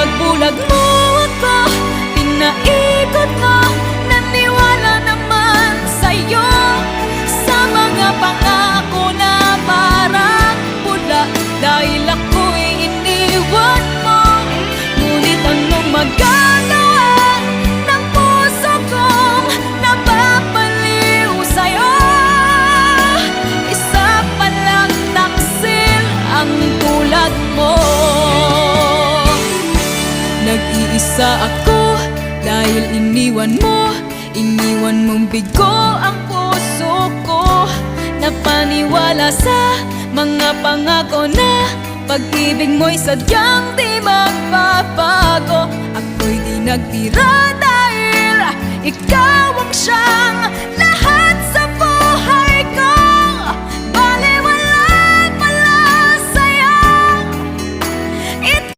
Pinagbulag mo ako, pinaikot mo, naniwala naman sa'yo, sa mga pangako na parang pula. Dahil ako'y iniwan mo, ngunit anong magagawa ng puso kong napapaliw sa'yo? Isa palang taksil ang tulad mo. Nag-iisa ako dahil iniwan mong bigo ang puso ko. Napaniwala sa mga pangako na pag-ibig mo'y sadyang di magbabago. Ako'y di nagtira dahil ikaw ang siyang